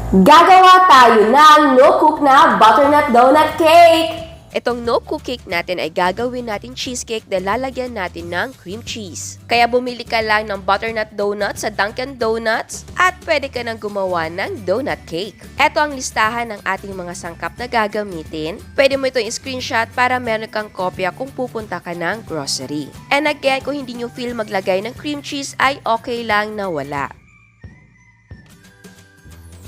Gagawa tayo ng no-cook na butternut donut cake! Itong no-cook cake natin ay gagawin natin cheesecake na lalagyan natin ng cream cheese. Kaya bumili ka lang ng butternut donut sa Dunkin' Donuts at pwede ka nang gumawa ng donut cake. Ito ang listahan ng ating mga sangkap na gagamitin. Pwede mo itong screenshot para meron kang kopya kung pupunta ka ng grocery. And again, kung hindi nyo feel maglagay ng cream cheese ay okay lang na wala.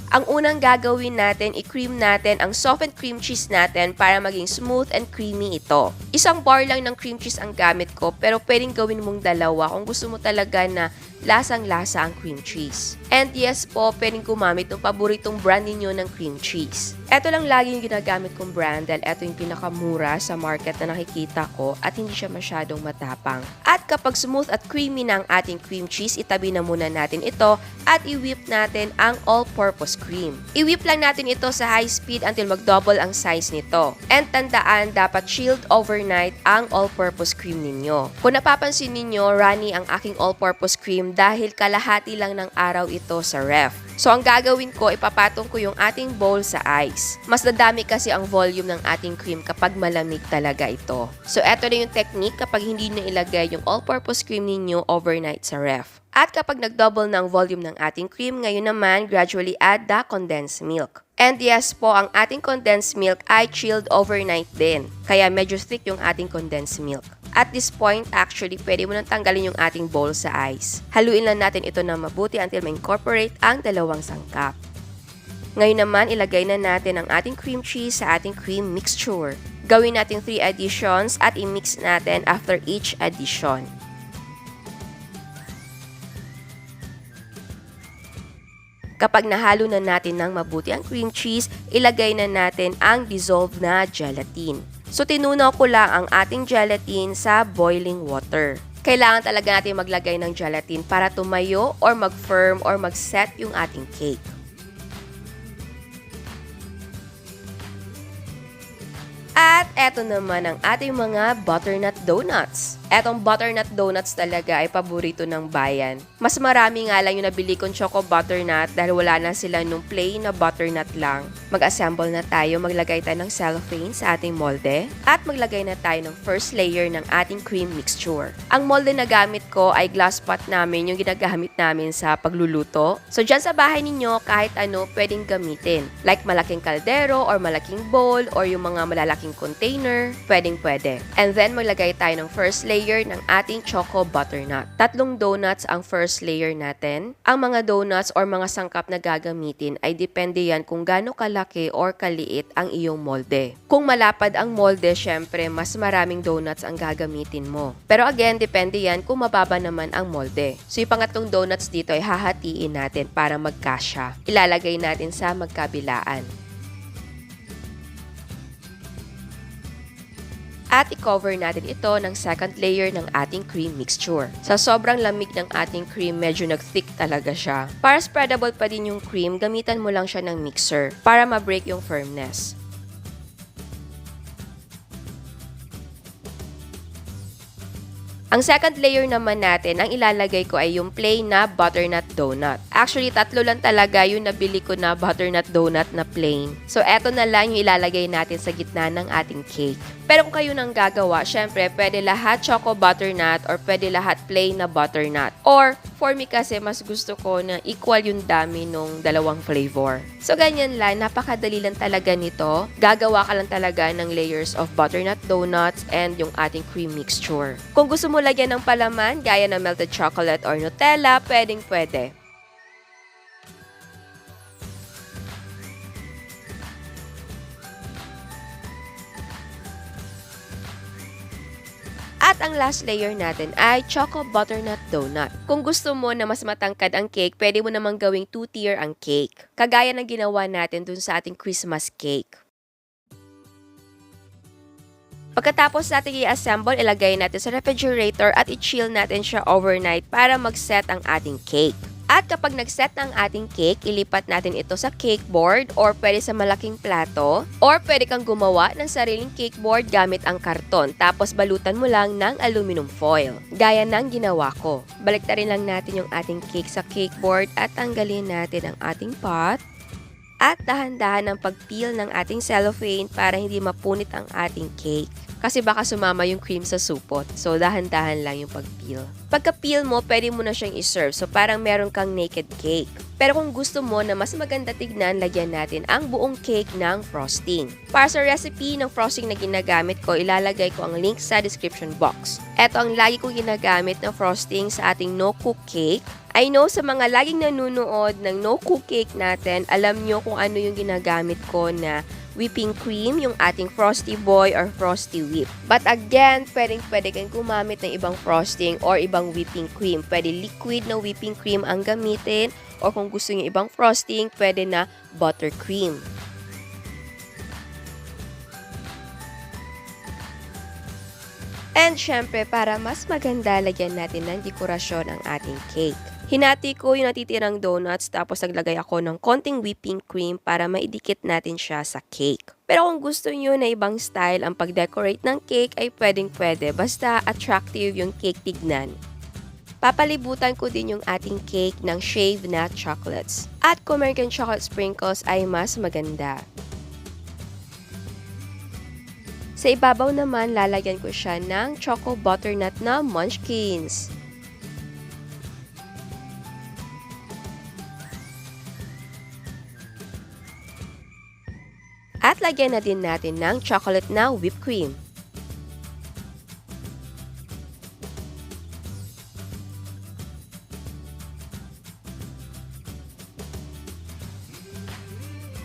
Ang unang gagawin natin, i-cream natin ang softened cream cheese natin para maging smooth and creamy ito. Isang bar lang ng cream cheese ang gamit ko pero pwedeng gawin mong dalawa kung gusto mo talaga na lasang-lasa ang cream cheese. And yes po, pwedeng gumamit ng paboritong brand ninyo ng cream cheese. Ito lang lagi yung ginagamit kong brand dahil ito yung pinakamura sa market na nakikita ko at hindi siya masyadong matapang. At kapag smooth at creamy na ang ating cream cheese, itabi na muna natin ito at i-whip natin ang all-purpose cream. I-whip lang natin ito sa high speed until mag-double ang size nito. And tandaan, dapat chilled overnight ang all-purpose cream ninyo. Kung napapansin ninyo, runny ang aking all-purpose cream dahil kalahati lang ng araw ito sa ref. So ang gagawin ko, ipapatong ko yung ating bowl sa ice. Mas dadami kasi ang volume ng ating cream kapag malamig talaga ito. So eto na yung technique kapag hindi na ilagay yung all-purpose cream ninyo overnight sa ref. At kapag nag-double na ang volume ng ating cream, ngayon naman gradually add the condensed milk. And yes po, ang ating condensed milk ay chilled overnight din. Kaya medyo thick yung ating condensed milk. At this point, actually, pwede mo nang tanggalin yung ating bowl sa ice. Haluin lang natin ito na mabuti until ma-incorporate ang dalawang sangkap. Ngayon naman, ilagay na natin ang ating cream cheese sa ating cream mixture. Gawin natin 3 additions at i-mix natin after each addition. Kapag nahalo na natin ng mabuti ang cream cheese, ilagay na natin ang dissolved na gelatin. So, tinunaw ko lang ang ating gelatin sa boiling water. Kailangan talaga natin maglagay ng gelatin para tumayo or mag-firm or mag-set yung ating cake. At eto naman ang ating mga butternut donuts. Etong butternut donuts talaga ay paborito ng bayan. Mas marami nga lang yung nabili kong choco butternut dahil wala na sila nung plain na butternut lang. Mag-assemble na tayo, maglagay tayo ng cellophane sa ating molde at maglagay na tayo ng first layer ng ating cream mixture. Ang molde na gamit ko ay glass pot namin, yung ginagamit namin sa pagluluto. So dyan sa bahay ninyo, kahit ano pwedeng gamitin. Like malaking kaldero or malaking bowl or yung mga malalaking container, pwede. And then maglagay tayo ng first layer ng ating choco butternut. 3 donuts ang first layer natin. Ang mga donuts or mga sangkap na gagamitin ay depende yan kung gaano kalaki or kaliit ang iyong molde. Kung malapad ang molde, syempre mas maraming donuts ang gagamitin mo. Pero again, depende yan kung mababa naman ang molde. So yung pangatlong donuts dito ay hahatiin natin para magkasya. Ilalagay natin sa magkabilaan. At i-cover natin ito ng second layer ng ating cream mixture. Sa sobrang lamig ng ating cream, medyo nag-thick talaga siya. Para spreadable pa din yung cream, gamitan mo lang siya ng mixer para ma-break yung firmness. Ang second layer naman natin, ang ilalagay ko ay yung plain na butternut donut. Actually, 3 lang talaga yung nabili ko na butternut donut na plain. So, eto na lang yung ilalagay natin sa gitna ng ating cake. Pero kung kayo nang gagawa, syempre, pwede lahat choco butternut or pwede lahat plain na butternut. Or, for me kasi, mas gusto ko na equal yung dami nung dalawang flavor. So, ganyan lang. Napakadali lang talaga nito. Gagawa ka lang talaga ng layers of butternut donuts and yung ating cream mixture. Kung gusto mo lagyan ng palaman, gaya ng melted chocolate or Nutella, pwede. At ang last layer natin ay choco butternut donut. Kung gusto mo na mas matangkad ang cake, pwede mo namang gawing 2-tier ang cake. Kagaya ng ginawa natin dun sa ating Christmas cake. Pagkatapos natin i-assemble, ilagay natin sa refrigerator at i-chill natin siya overnight para mag-set ang ating cake. At kapag nag-set na ang ating cake, ilipat natin ito sa cake board or pwede sa malaking plato or pwede kang gumawa ng sariling cake board gamit ang karton tapos balutan mo lang ng aluminum foil. Gaya ng ginawa ko. Baliktarin lang natin yung ating cake sa cake board at tanggalin natin ang ating pot. At dahan-dahan ang pag-peel ng ating cellophane para hindi mapunit ang ating cake. Kasi baka sumama yung cream sa supot. So, dahan-dahan lang yung pag-peel. Pagka-peel mo, pwede mo na siyang iserve. So, parang meron kang naked cake. Pero kung gusto mo na mas maganda tignan, lagyan natin ang buong cake ng frosting. Para sa recipe ng frosting na ginagamit ko, ilalagay ko ang link sa description box. Ito ang lagi kong ginagamit na frosting sa ating no-cook cake. I know sa mga laging nanunood ng no-cook cake natin, alam nyo kung ano yung ginagamit ko na whipping cream, yung ating Frosty Boy or Frosty Whip. But again, pwede kayong gumamit ng ibang frosting or ibang whipping cream. Pwede liquid na whipping cream ang gamitin or kung gusto nyo ibang frosting, pwede na buttercream. And syempre, para mas maganda, lagyan natin ng dekorasyon ang ating cake. Hinati ko yung natitirang donuts tapos naglagay ako ng konting whipping cream para maidikit natin siya sa cake. Pero kung gusto nyo na ibang style ang pag-decorate ng cake ay pwede. Basta attractive yung cake tignan. Papalibutan ko din yung ating cake ng shaved nut chocolates. At kung American chocolate sprinkles ay mas maganda. Sa ibabaw naman, lalagyan ko siya ng choco butternut na munchkins. At lagyan na din natin ng chocolate na whipped cream.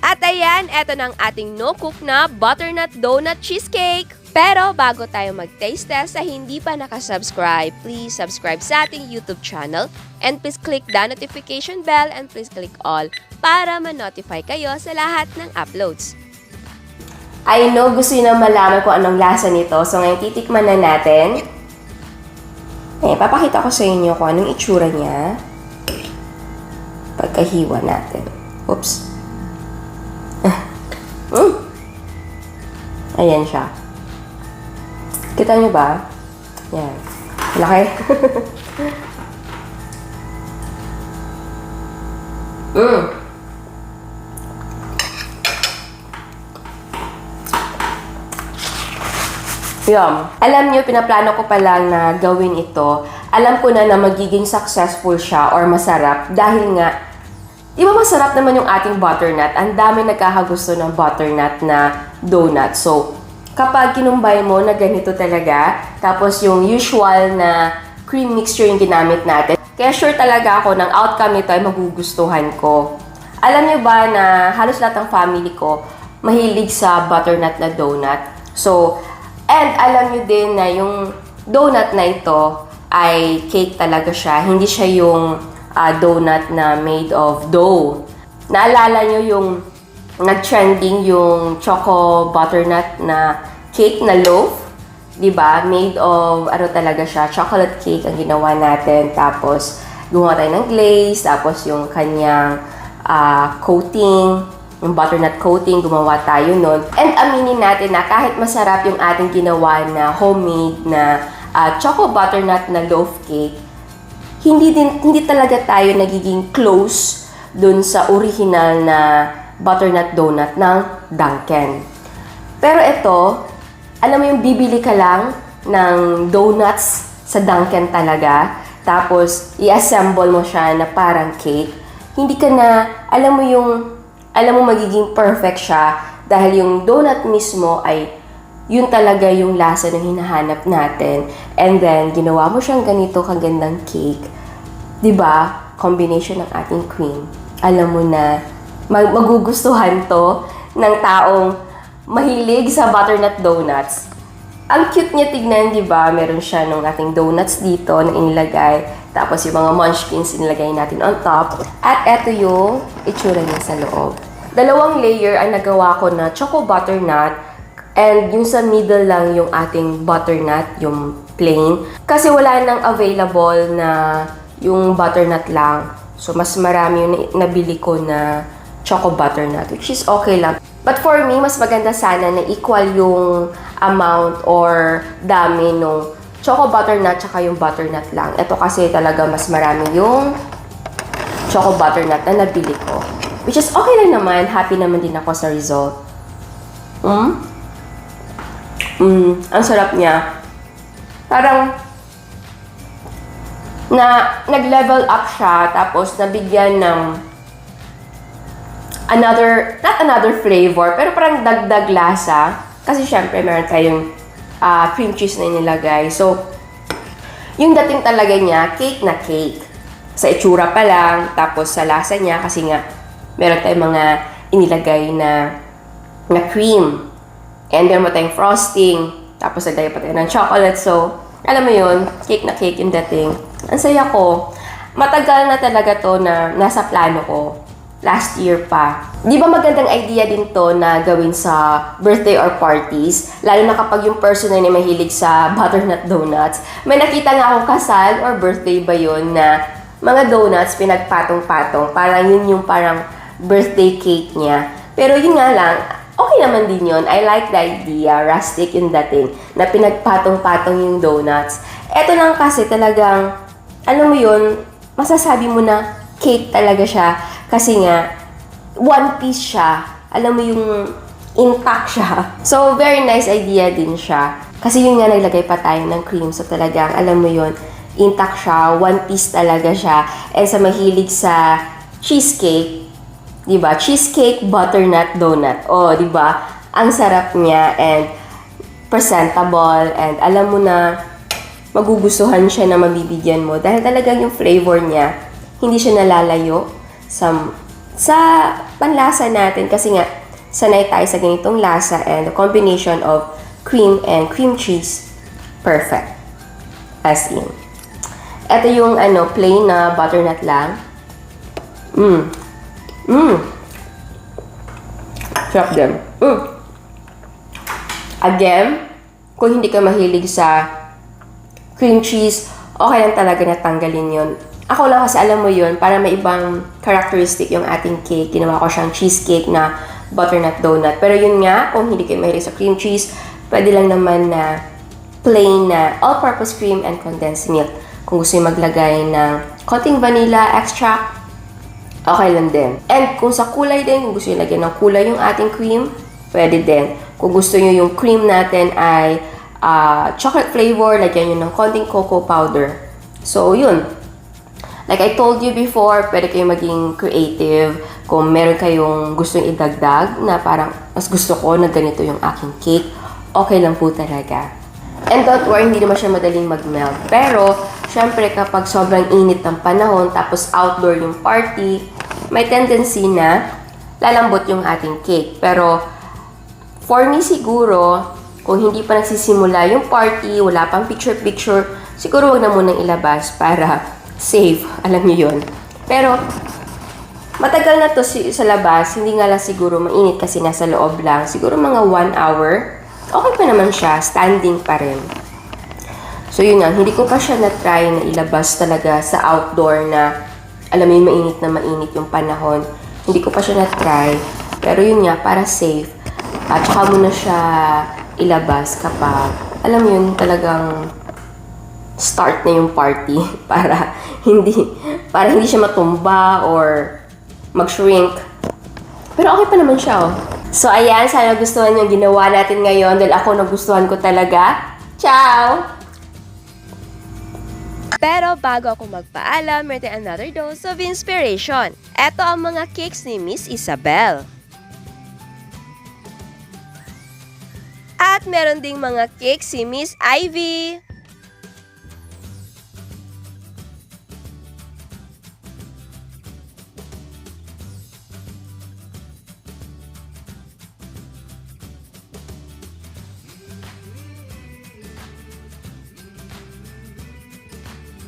At ayan, eto ng ating no-cook na butternut donut cheesecake. Pero bago tayo mag-taste test sa hindi pa nakasubscribe, please subscribe sa ating YouTube channel and please click the notification bell and please click all para ma-notify kayo sa lahat ng uploads. I know gusto nyo na malaman kung anong lasa nito. So ngayon titikman na natin. Papakita ko sa inyo kung anong itsura niya. Pagkahiwa natin. Oops. Ayan siya. Kita nyo ba? Yan. Laki. Yum. Alam nyo, pinaplano ko pa lang na gawin ito. Alam ko na magiging successful siya or masarap dahil nga, di ba masarap naman yung ating butternut? Ang dami nagkakagusto ng butternut na donut. So, kapag kinumbay mo na ganito talaga, tapos yung usual na cream mixture yung ginamit natin, kaya sure talaga ako ng outcome nito ay magugustuhan ko. Alam nyo ba na halos lahat ng family ko mahilig sa butternut na donut? So, and alam nyo din na yung donut na ito ay cake talaga siya. Hindi siya yung donut na made of dough. Naalala nyo yung nag-trending yung choco butternut na cake na loaf? Diba? Made of, ano talaga siya, chocolate cake ang ginawa natin. Tapos, gumawa tayo ng glaze. Tapos, yung kanyang coating, yung butternut coating, gumawa tayo nun. And aminin natin na kahit masarap yung ating ginawa na homemade na choco butternut na loaf cake, hindi talaga tayo nagiging close dun sa original na butternut donut ng Dunkin'. Pero ito, alam mo yung bibili ka lang ng donuts sa Dunkin' talaga, tapos i-assemble mo siya na parang cake. Hindi ka na, alam mo magiging perfect siya dahil yung donut mismo ay yun talaga yung lasa na hinahanap natin. And then, ginawa mo siyang ganito kagandang cake. Diba? Combination ng ating cream. Alam mo na, magugustuhan to ng taong mahilig sa butternut donuts. Ang cute niya tignan, diba? Meron siya ng ating donuts dito na inilagay. Tapos yung mga munchkins inilagay natin on top. At eto yung itsura niya sa loob. 2 layer ang nagawa ko na choco butternut. And yung sa middle lang yung ating butternut, yung plain. Kasi wala nang available na yung butternut lang. So mas marami yung nabili ko na choco butternut, which is okay lang. But for me, mas maganda sana na equal yung amount or dami nung choco butternut tsaka yung butternut lang. Ito kasi talaga mas marami yung choco butternut na nabili ko. Which is okay lang naman, happy naman din ako sa result. Ang sarap niya. Parang nag-level up siya, tapos nabigyan ng not another flavor, pero parang dagdag lasa. Kasi syempre, meron tayong cream cheese na inilagay. So, yung dating talaga niya, cake na cake. Sa itsura pa lang, tapos sa lasa niya, kasi nga, meron tayong mga inilagay na cream. And meron mo tayong frosting, tapos nagdaya pa tayo ng chocolate. So, alam mo yun, cake na cake yung dating. Ang saya ko. Matagal na talaga to na nasa plano ko. Last year pa. Di ba magandang idea din to na gawin sa birthday or parties? Lalo na kapag yung person na mahilig sa butternut donuts. May nakita nga akong kasal or birthday ba yun na mga donuts pinagpatong-patong. Parang yun yung parang birthday cake niya. Pero yun nga lang, okay naman din yun. I like the idea, rustic yung dating, na pinagpatong-patong yung donuts. Eto lang kasi talagang, alam mo yun, masasabi mo na cake talaga siya. Kasi nga, one piece siya. Alam mo yung intact siya. So, very nice idea din siya. Kasi yun nga, naglagay pa tayo ng cream. So, talagang, alam mo yun, intact siya. One piece talaga siya. And sa mahilig sa cheesecake, diba? Cheesecake butternut donut. Oh, diba? Ang sarap niya and presentable. And alam mo na, magugustuhan siya na mabibigyan mo. Dahil talagang yung flavor niya, hindi siya nalalayo sa panlasa natin kasi nga sanay tayo sa ganitong lasa and the combination of cream and cream cheese, perfect. As in. Ito yung plain na butternut lang. Sarap din. Again, kung hindi ka mahilig sa cream cheese, okay lang talaga na tanggalin yun. Ako lang kasi alam mo yun, para may ibang characteristic yung ating cake. Ginawa ko siyang cheesecake na butternut donut. Pero yun nga, kung hindi kayo mahilig sa cream cheese, pwede lang naman na plain na all-purpose cream and condensed milk. Kung gusto nyo maglagay ng konting vanilla extract, okay lang din. And kung sa kulay din, kung gusto nyo lagyan ng kulay yung ating cream, pwede din. Kung gusto nyo yung cream natin ay chocolate flavor, lagyan nyo ng konting cocoa powder. So, yun. Like I told you before, pwede kayong maging creative kung meron kayong gustong idagdag na parang mas gusto ko na ganito yung aking cake, okay lang po talaga. And don't worry, hindi naman siya madaling mag-melt. Pero, syempre kapag sobrang init ng panahon tapos outdoor yung party, may tendency na lalambot yung ating cake. Pero, for me siguro, kung hindi pa nagsisimula yung party, wala pang picture-picture, siguro wag na munang ilabas para safe, alam niyo yun. Pero, matagal na to sa labas, hindi nga lang siguro mainit kasi nasa loob lang. Siguro mga 1 hour, okay pa naman siya, standing pa rin. So yun nga, hindi ko pa siya na-try na ilabas talaga sa outdoor na, alam mo yun, mainit yung panahon. Hindi ko pa siya na-try, pero yun nga, para safe. At saka mo na siya ilabas kapag, alam mo yun, talagang start na yung party para hindi siya matumba or mag-shrink. Pero okay pa naman siya, oh. So, ayan, sana gustuhan yung ginawa natin ngayon dahil ako nagustuhan ko talaga. Ciao! Pero bago ako magpaalam, meron another dose of inspiration. Ito ang mga cakes ni Miss Isabel. At meron ding mga cakes si Miss Ivy.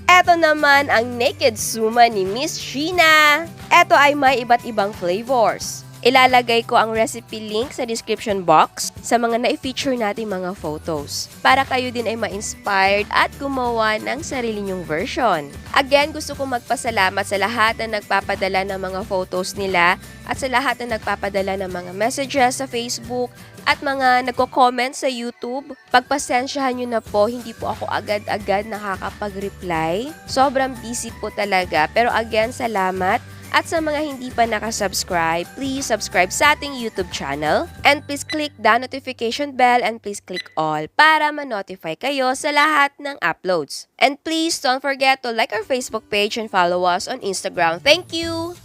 Ito naman ang Naked Suma ni Miss Sheena. Ito ay may iba't ibang flavors. Ilalagay ko ang recipe link sa description box sa mga na-feature nating mga photos para kayo din ay ma-inspired at gumawa ng sarili nyong version. Again, gusto ko magpasalamat sa lahat na nagpapadala ng mga photos nila at sa lahat na nagpapadala ng mga messages sa Facebook at mga nagko-comment sa YouTube. Pagpasensyahan nyo na po, hindi po ako agad-agad nakakapag-reply. Sobrang busy po talaga. Pero again, salamat. At sa mga hindi pa nakasubscribe, please subscribe sa ating YouTube channel. And please click the notification bell and please click all para ma-notify kayo sa lahat ng uploads. And please don't forget to like our Facebook page and follow us on Instagram. Thank you!